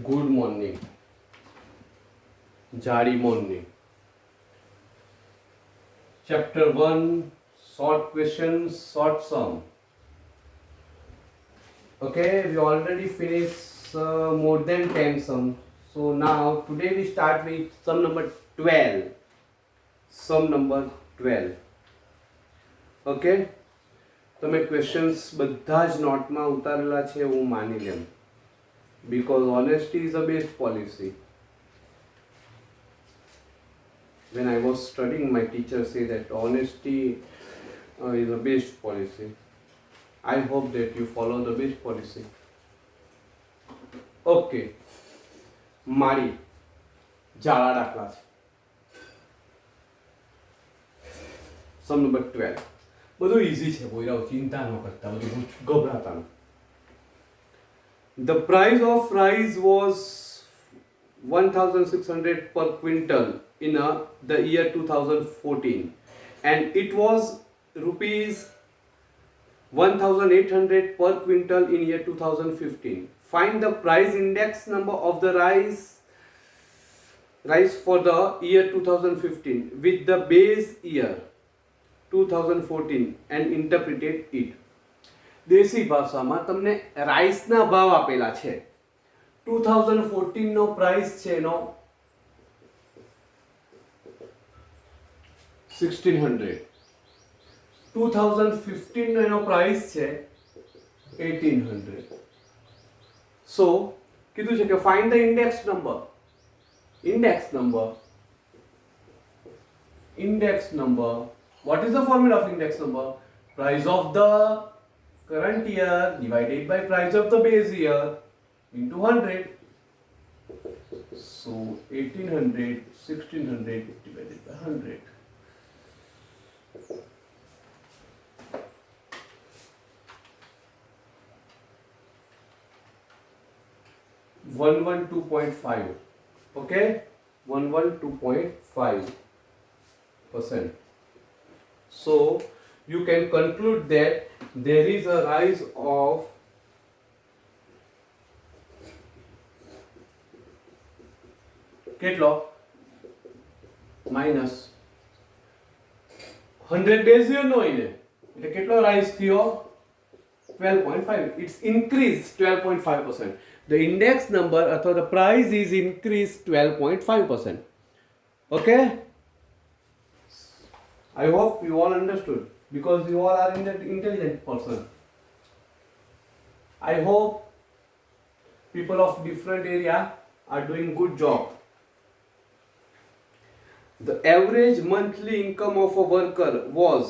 Good morning. Jari morning. Chapter 1, short questions, short sum. Okay, we already finished more than 10 sums. So now today we start with sum number 12. Sum number 12. Okay, તમે questions બધા જ નોટમાં ઉતારેલા છે હું માની લેમ, because honesty is the best policy. When I was studying, my teacher said that honesty is the best policy. I hope that you follow the best policy. Okay. મારી જાળા દાખલા છે. Sum number 12. બધું ઈઝી છે, બોયરાઓ ચિંતા ન કરતા, બધું ગભરાતા ન. The price of rice was 1,600 per quintal in the year 2014, and it was rupees 1,800 per quintal in year 2015. Find the price index number of the rice for the year 2015 with the base year 2014 and interpreted it. દેશી ભાષામાં તમને રાઈસના ભાવ આપેલા છે. 2014 નો price છે એનો 1600. 2015 નો એનો price છે 1800. સો કીધું છે કે find the index number. Index number. What is the formula of index number? Price of the current year divided by price of the base year into 100. So 1800, 1600 divided by 100. 112.5. Okay, 112.5%. So you can conclude that there is a rise of કેટલો minus 100 base year નો એને એટલે કેટલો rise થયો 12.5. It's increased 12.5%. The index number અથવા the price is increased 12.5%. Okay, I hope you all understood, because you all are intelligent person. I hope people of different area are doing good job. The average monthly income of a worker was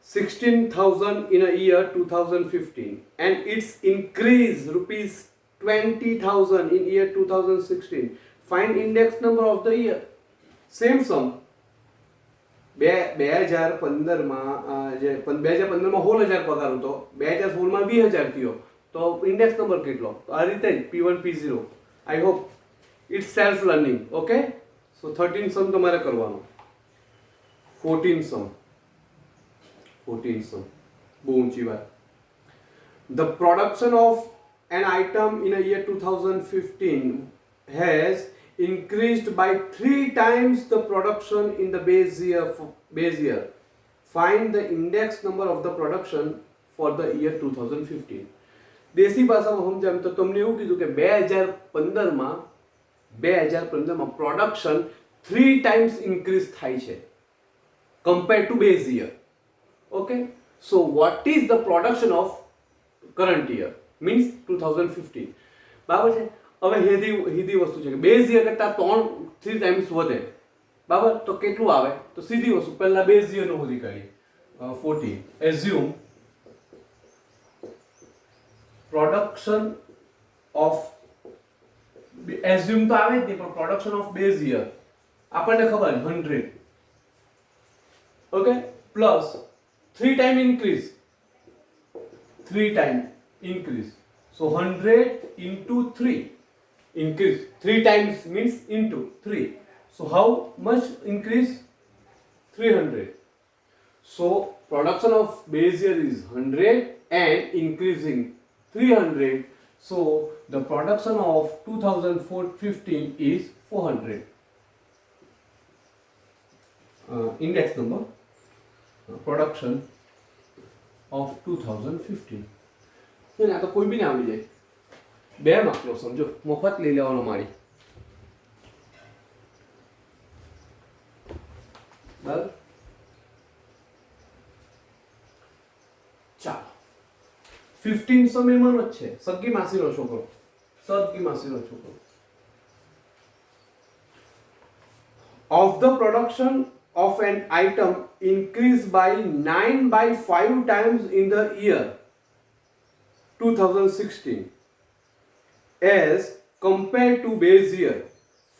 16,000 in a year 2015, and it's increased rupees 20,000 in year 2016. Find index number of the year. Same sum. 2015માં 2015માં 16,000 પગાર હતો, 2016માં 20,000 થયો, તો index number કેટલો? તો આ રીતે જ P1 P0. I hope it's self learning. Okay, so 13 sum તમારે કરવાનો. 14 sum બહુ ઊંચી વાત. The production of an item in a year 2015 has increased by 3 times the production in the base year. Find the index number of the production for the year 2015. દેશી ભાષામાં સમજામ તો તમને એવું કીધું કે 2015માં પ્રોડક્શન 3 times increase થાય છે compared to base year. Okay, so what is the production of current year? Means 2015. બરાબર છે. હવે સીધી વસ્તુ છે કે બેઝ યર કરતાં 3 times વધે. બરાબર, તો કેટલું આવે? તો સીધી વસ્તુ પહેલા બેઝ યરનું શોધી કાઢીએ. 14. Assume production of, assume તો આવે જ નહીં, પણ production of base year આપણને ખબર 100. Okay, plus 3 time increase. So 100 into 3 increase. 3 times means into 3. So how much increase? 300. So production of base year is 100 and increasing 300. So the production of 2015 is 400. Index number, production of 2015. આ તો કોઈ બી ને આવડી જાય. 2 માર્કનો સમજો, મફત લઈ લેવાનો મારી. બરાબર. ચાલો 15 સમયમાં જ છે. સગી માસીનો છોકરો. Of the production of an item increased by 9 by 5 times in the year 2016 as compared to base year.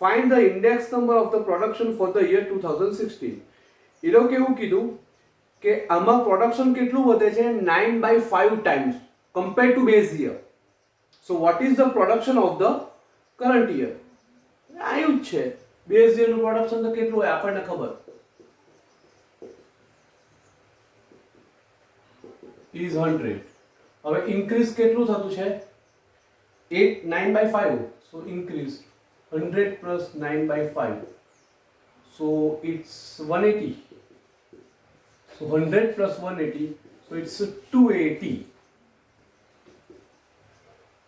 Find the index number of the production for the year 2016. એ લોકો એવું કીધું કે આમાં પ્રોડક્શન કેટલું વધે છે 9 by 5 times compared to base year. So what is the production of the current year? આયું જ છે. બેઝ યર નું પ્રોડક્શન તો કેટલું હોય આપણને ખબર is 100. હવે ઇન્ક્રીઝ કેટલું થતું છે 9 by 5, so increase 100 plus 9 by 5, so it's 180. So 100 plus 180, so it's 280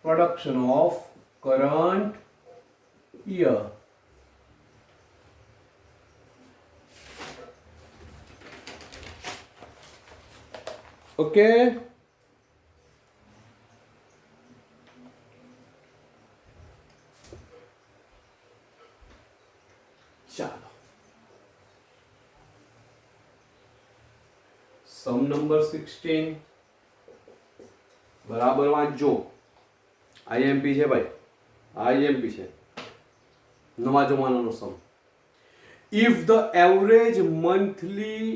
production of current year. Okay. ચાલો સમ નંબર 16 બરાબર વાંચજો. આઈએમપી છે ભાઈ, આઈએમપી છે, નવા જમાનાનો સમ. ઇફ ધ એવરેજ મંથલી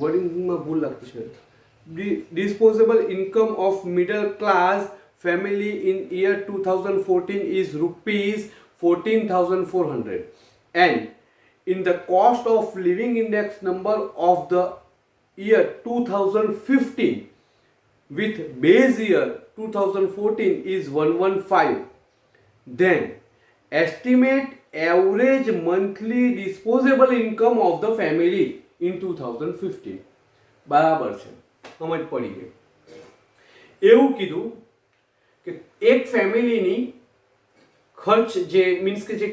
વર્ડિંગમાં ભૂલ લાગતી છે. Disposable income of middle class family in year 2014 is rupees 14,400, and in the cost of living index number of the year 2015 with base year 2014 is 115, then estimate average monthly disposable income of the family in 2015. બરાબર છે, સમજ પડી ગઈ. એવું કીધું કે એક ફેમિલીની ખર્ચ જે મીન્સ કે જે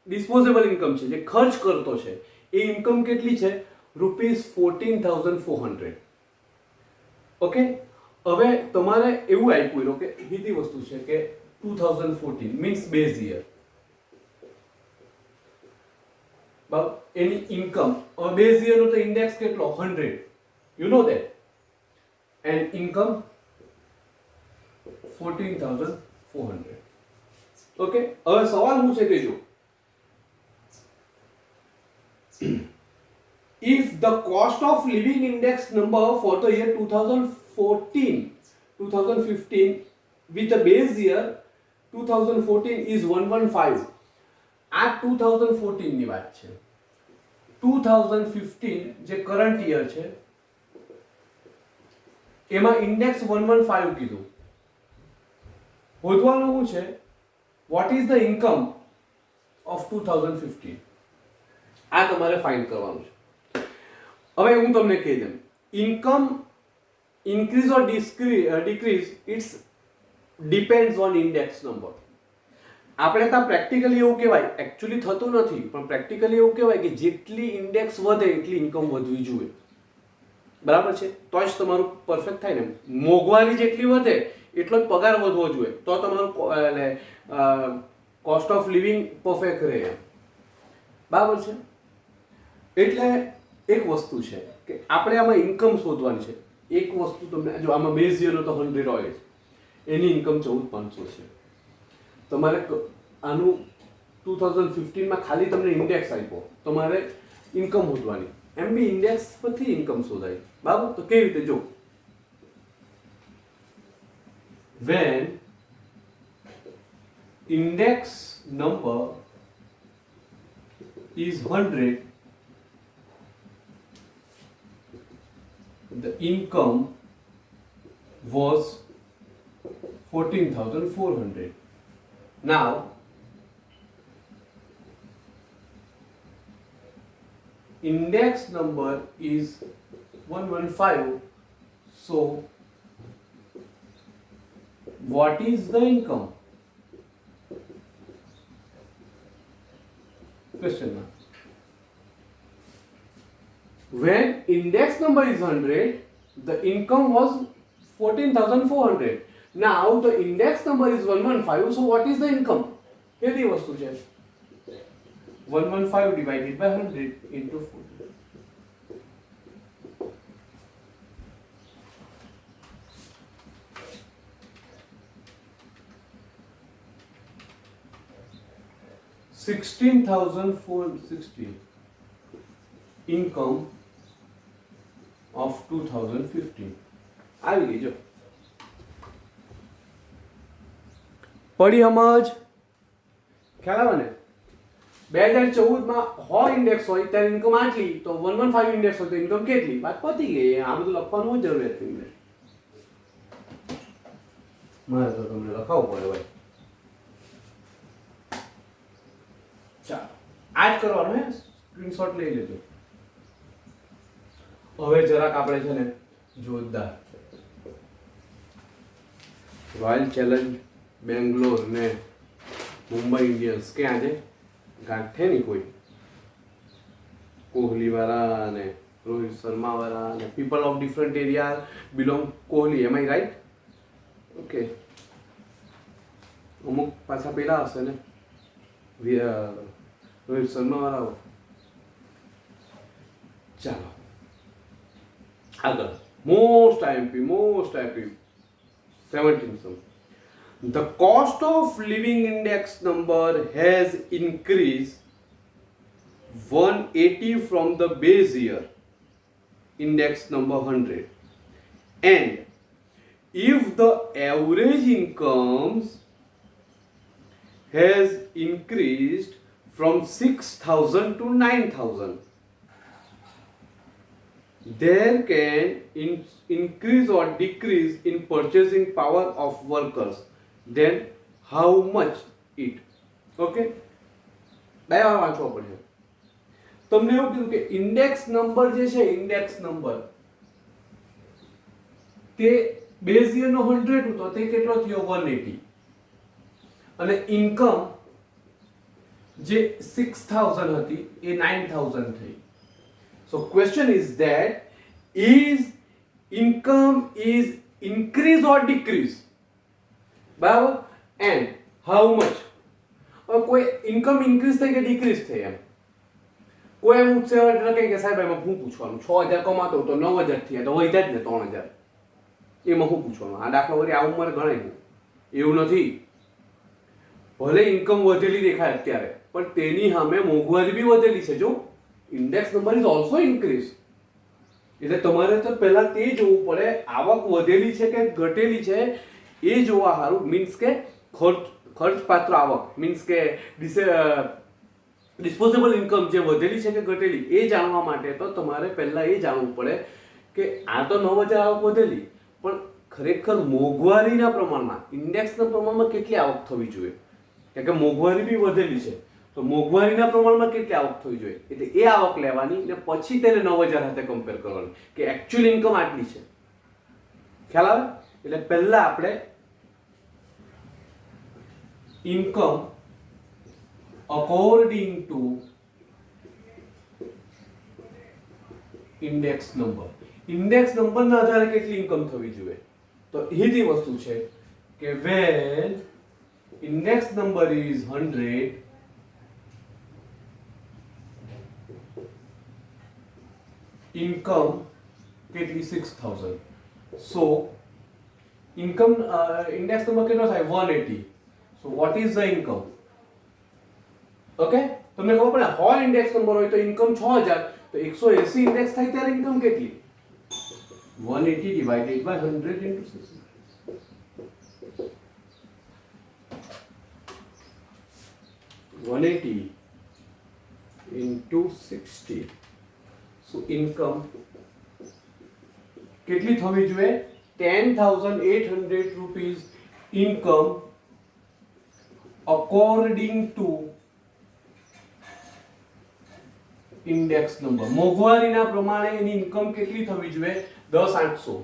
ડિસ્પોઝેબલ ઇન્કમ છે, જે ખર્ચ કરતો છે, એ ઇન્કમ કેટલી છે રૂપીઝ 14,400. ઓકે. હવે તમારે એવું આપ્યું કે સીધી વસ્તુ છે કે 2014 મીન્સ બેઝ યર. એની ઇન્કમ બેઝ યર નો તો ઇન્ડેક્સ કેટલો 100, you know that, and income 14,400. Okay. હવે સવાલ શું છે કે જો if the cost of living index number for the year 2015 with the base year 2014 is 115. આ 2014 ની વાત છે. 2015 જે કરંટ યર છે એમાં ઇન્ડેક્સ 115 કીધું. શોધવાનું શું છે what is the income of 2015. આ તમારે ફાઇન્ડ કરવાનું છે. હવે હું તમને કહી દઉં, income increase or decrease it's depends on index number. આપણે ત્યાં પ્રેક્ટિકલી એવું કહેવાય, એકચ્યુઅલી થતું નથી, પણ પ્રેક્ટિકલી એવું કહેવાય કે જેટલી ઇન્ડેક્સ વધે એટલી ઇન્કમ વધવી જોઈએ. બરાબર છે? તો જ તમારું પરફેક્ટ થાય ને. મોંઘવારી જેટલી વધે એટલો જ પગાર વધવો જોઈએ, તો તમારું કોસ્ટ ઓફ લિવિંગ પરફેક્ટ રહે. બરાબર છે? એટલે એક વસ્તુ છે કે આપણે આમાં ઇન્કમ શોધવાની છે. એક વસ્તુ તમને જો આમાં બેઝ યરનો તો 100 હોય, એની ઇન્કમ 14,500 છે. તમારે આનું 2015 માં ખાલી તમને ઇન્ડેક્સ આપ્યો, તમારે ઇન્કમ શોધવાની. એમ બી ઇન્ડેક્સ પરથી ઇન્કમ શોધાય. બરાબર? તો કેવી રીતે જો when index number is 100 the income was 14,400. Now index number is 115. So what is the income? Question mark. When index number is 100, the income was 14,400. Now the index number is 115. So what is the income? કેવી વસ્તુ છે? 115 divided by 100 into 40. $16,460 income of 2015. આવી ગઈ જો પડી સમજ ખ્યાલ આવે ને 2014 માં હોય ઇન્ડેક્સ હોય ત્યારે ઇન્કમ આટલી તો 115 ઇન્ડેક્સ હોય તો ઇન્કમ કેટલી વાત પતી ગઈ આ બધું લખવાનું જરૂરિયાત નથી મારે તો તમને લખાવવું પડે ભાઈ ચાલો આ જ કરવાનું હે સ્ક્રીનશોટ લઈ લેજો હવે જરાક આપણે છે ને જોરદાર રોયલ ચેલેન્જ બેંગ્લોર ને મુંબઈ ઇન્ડિયન્સ ક્યાં છે ગાંઠે નહીં કોઈ કોહલી વાળા ને રોહિત શર્મા વાળા ને people of different area belong Kohli am I right okay અમુક પાછા પેલા હશે ને રોહિત શર્મા વાળા ચાલો આગળ most IMP 17 some. The cost of living index number has increased 180 from the base year index number 100, and if the average incomes has increased from 6,000 to 9,000, there can increase or decrease in purchasing power of workers. Then how much it? Okay, બે વાર વાંચવા પડશે તમને એવું કીધું કે index number જે છે ઇન્ડેક્સ નંબર તે બેઝ યર નો 100 હતો તે કેટલો થયો 180 અને ઇન્કમ જે 6000 હતી એ 9000 થઈ. So question is that is income is increase or decrease? બરાબર and how much? કોઈ ઇન્કમ ઇન્ક્રીઝ થઈ કે ડિક્રીઝ થઈ એમ કોઈ એમ પૂછે એટલે કે સાહેબ એમાં શું પૂછવાનું 6000 કમાતો તો 9000 થયા તો વધ્યા જ ને 3000 એમાં શું પૂછવાનું આ દાખલા વળી આ ઉંમરે ગણાય એવું નથી ભલે ઇન્કમ વધેલી દેખાય અત્યારે પણ તેની સામે મોંઘવારી બી વધેલી છે જો index number is also increase એટલે તમારે તો પહેલા તે જોવું પડે આવક વધેલી છે કે ઘટેલી છે એ જોવા સારું મીન્સ કે ખર્ચ પાત્ર આવક મીન્સ કે ડિસ્પોઝેબલ ઇન્કમ જે વધેલી છે કે ઘટેલી એ જાણવા માટે તો તમારે પહેલા એ જાણવું પડે કે આ તો 9000 આવક વધેલી પણ ખરેખર મોંઘવારીના પ્રમાણમાં ઇન્ડેક્સના પ્રમાણમાં કેટલી આવક થવી જોઈએ કારણ કે મોંઘવારી બી વધેલી છે તો મોંઘવારીના પ્રમાણમાં કેટલી આવક થવી જોઈએ એટલે એ આવક લેવાની ને પછી તેને 9000 સાથે કમ્પેર કરવાની કે એક્ચ્યુઅલ ઇન્કમ આટલી છે ખ્યાલ આવે એટલે પહેલા આપણે ઇન્કમ અકોર્ડિંગ ટુ ઇન્ડેક્સ નંબરના આધારે કેટલી ઇન્કમ થવી જોઈએ તો એ જ વસ્તુ છે કે when index number is 100 income કેટલી 6000 so income index number કેટલો થાય 180 so what is the income okay તમને ખબર પડે હોય index number હોય તો income 6000 તો 180 index થાય ત્યારે income કેટલી 180 divided by 100 into 60 180 into 60 so income કેટલી થવી જોઈએ? 10,800 rupees income according to index number. મોંઘવારીના પ્રમાણે એની ઇન્કમ કેટલી થવી જોઈએ? 10,800.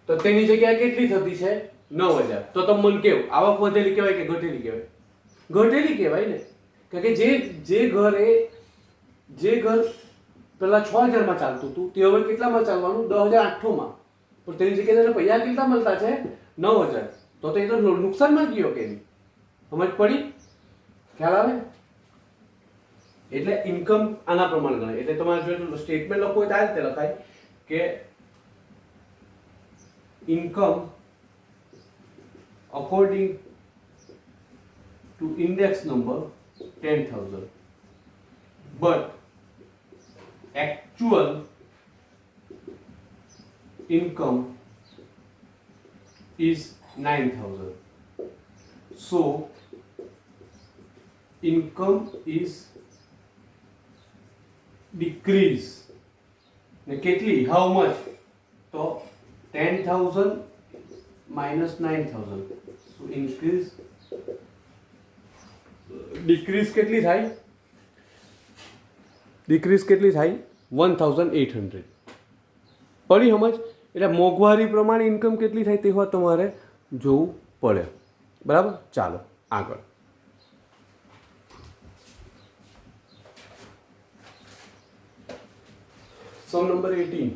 તો તેની જગ્યાએ કેટલી થતી છે? 9,000. તો તમે મને કેવું આવક વધેલી કહેવાય કે ઘટેલી કહેવાય? ઘટેલી કહેવાય ને. કારણ કે જે ઘર પેલા 6,000 માં ચાલતું હતું તે હવે કેટલામાં ચાલવાનું? 10,800 માં. પણ તેની જગ્યાએ તેને પૈસા કેટલા મળતા છે? 9,000. તો એ તો નુકસાનમાં ગયો કે નહીં? સમજ પડી? ખ્યાલ આવે? એટલે ઇન્કમ આના પ્રમાણે ગણાય. એટલે તમારે જો સ્ટેટમેન્ટ લખવું હોય તો આ રીતે લખાય કે income according to index number 10,000 but actual income is 9,000. So income is decrease. ને કેટલી? How much? તો 10,000 minus 9,000. So increase decrease કેટલી થાય? ડિક્રીઝ કેટલી થાય? 1,800. પડી સમજ? એટલે મોંઘવારી પ્રમાણે ઇન્કમ કેટલી થાય તે વાત તમારે જોવું પડે. બરાબર? ચાલો આગળ. Sum number 18.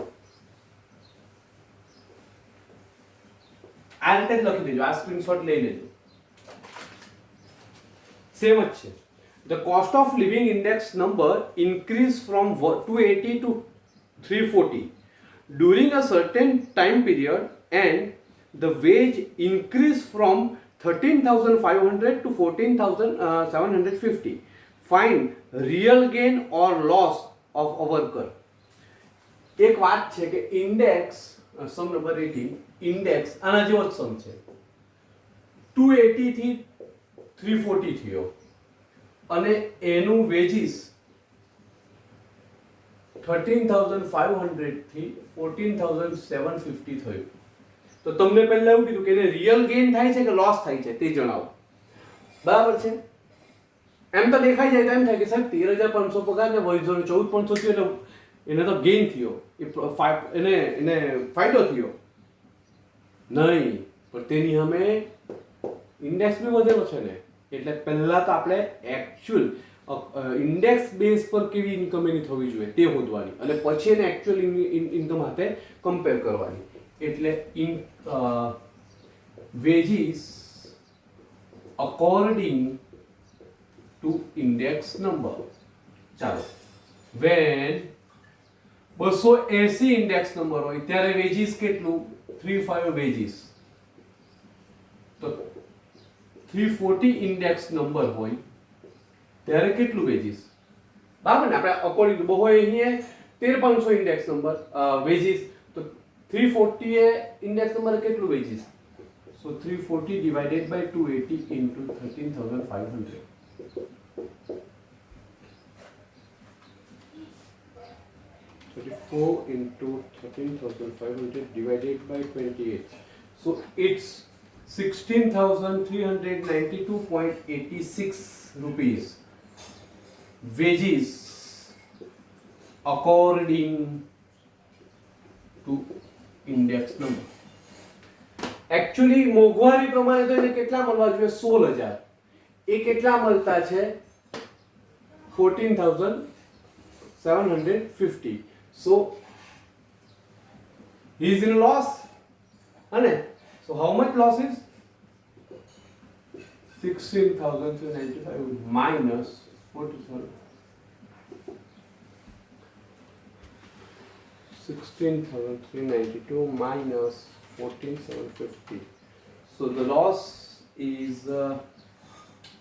આ રીતે જ લખી દેજો. આ સ્ક્રીનશોટ લઈ લેજો. સેમ જ છે. The cost of living index number increased from 280 to 340 during a certain time period, and the wage increased from 13,500 to 14,750. Find real gain or loss of a worker. એક વાત છે કે ઇન્ડેક્સ સમ number 18 index આના જેવો જ સમ છે. 280 થી 340 થયો અને એનું વેજીસ 13,500 થી 14,750 થયું. તો તમને પહેલા એવું કીધું કે એને રિયલ ગેઇન થાય છે કે લોસ થાય છે તે જણાવો. બરાબર છે? એમ તો દેખાઈ જાય તો એમ થાય કે સાહેબ 13,500 પગાર ને 14,500 થયો એટલે એને તો ગેઇન થયો, એને ફાયદો થયો નહીં, પણ તેની સામે ઇન્ડેક્સ બી વધેલો છે ને. એટલે પહેલા તો આપણે એકચ્યુઅલ ઇન્ડેક્સ બેઝ પર કેવી ઇન્કમ એની થવી જોઈએ તે શોધવાની અને પછી એને એકચ્યુઅલ ઇન્કમ સાથે કમ્પેર કરવાની. એટલે veggies according to index number. ચાલો, વેન 280 ઇન્ડેક્સ નંબર હોય ત્યારે વેજીસ કેટલું? 35 વેજીસ. તો 340 ઇન્ડેક્સ નંબર હોય ત્યારે કેટલું વેજીસ? બરાબર ને? આપણે અકોર્ડિંગ ટુ હોય અહીંયા 13,500 ઇન્ડેક્સ નંબર વેજીસ, તો 340 એ ઇન્ડેક્સ નંબર કેટલું wages? So 340 divided by 280 into 13,500. So 4 into 13,500 divided by 28. So it's 16,392.86 rupees wages according to index number. Actually મોંઘવારી પ્રમાણે તો એને કેટલા મળવા જોઈએ? 16,000. એ કેટલા મળતા છે? 14,750. So he is in loss. So how much loss is? 16,395 minus 47. 16,392 minus 14,750. So the loss is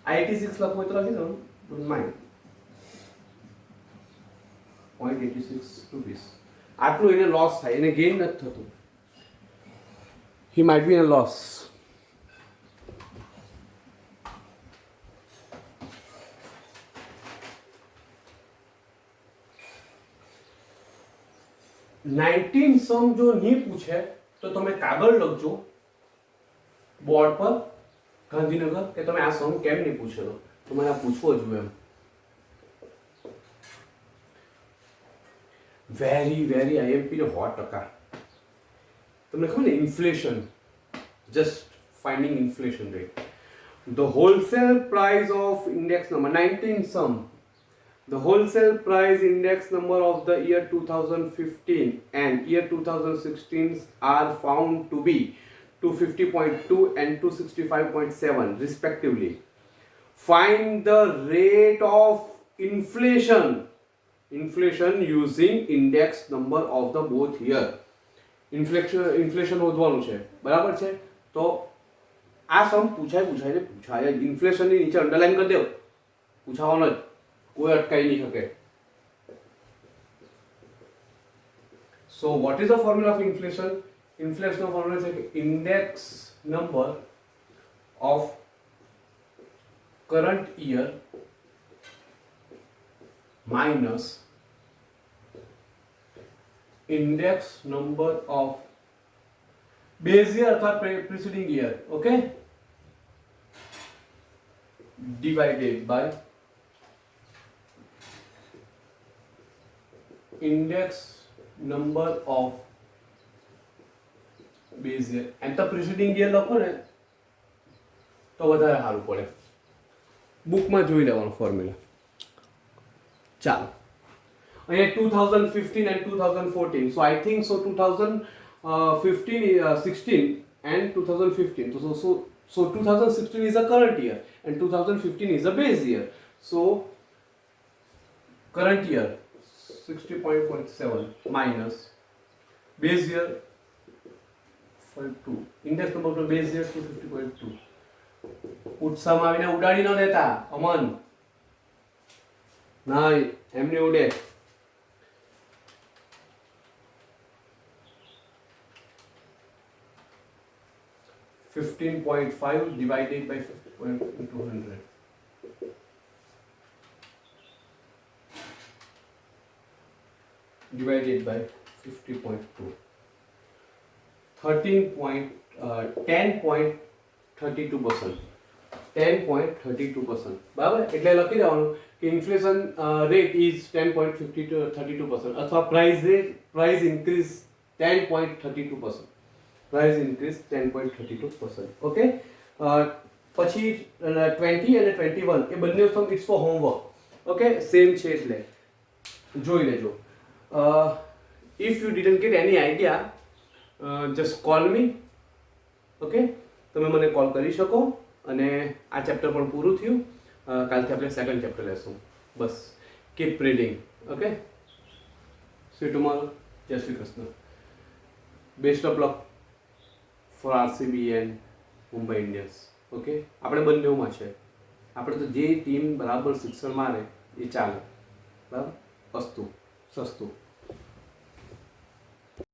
86 lakh में तो रखी ना, don't mind. 0.86 rupees. આટલું એને લોસ થાય, એને ગેઇન નથી થતું. He might be in a loss. 19 સમ જો નહીં પૂછે તો તમે કાગળ લખજો બોર્ડ પર ગાંધીનગર કે તમે આ સમ કેમ નહીં પૂછેલો, તમારે આ પૂછવો જોઈએ એમ. વેરી આઈએમપી ને 100%. તમને ખબર ને inflation, just finding inflation rate. The wholesale price of index number 19 sum. The wholesale price index number of the year 2015 and year 2016 are found to be 250.2 and 265.7 respectively. Find the rate of inflation using index number of the both year. Inflation શોધવાનું છે, બરાબર છે. તો આ સમ પૂછાય ઇન્ફ્લેશનની નીચે underline કરી દેવો, પૂછાવાનો જ, કોઈ અટકાઈ નહીં શકે. So what is the formula of inflation? ઇન્ફ્લેશનનો ફોર્મ્યુલા છે કે index number of current year minus index number of base year अर्थात preceding year, okay, divided by index number of base year. એમ તો preceding year લખો ને તો વધારે સારું પડે, બુકમાં જોઈ લેવાનો ફોર્મ્યુલા. ચાલો, અહીંયા 2015 and 2014. So I think so 2015 16 and 2015. So 2016 is a current year and 2015 is a base year. So current year 60.47 minus base year 2. Index number of base year 250.2. ઉત્સાહમાં આવીને ઉડાડી ન દેતા અમન, ના એમને ઉડે. 15.5 divided by 50.200. Divided by 50.2. 10.32%. 10.32%. બરાબર, એટલે લખી દેવાનું કે ઇન્ફ્લેશન રેટ ઇઝ 10.32% અથવા price increase 10.32%. price increase 10.32%. Okay, પછી 20 અને 21 એ બંને same it's for homework. Okay, same છે એટલે જોઈ લેજો. If you didn't get any idea just call me. Okay, તમે મને કોલ કરી શકો. અને આ ચેપ્ટર પણ પૂરું થયું. કાલથી આપણે સેકન્ડ ચેપ્ટર લેશું. બસ keep reading. Okay, see you tomorrow. Jai Shri Krishna. Best of luck for RCB and Mumbai Indians. Okay, આપણે બંનેમાં છે. આપણે તો જે ટીમ બરાબર શિક્ષણ મારે એ ચાલે. બરાબર, અસ્તુ સસ્તું.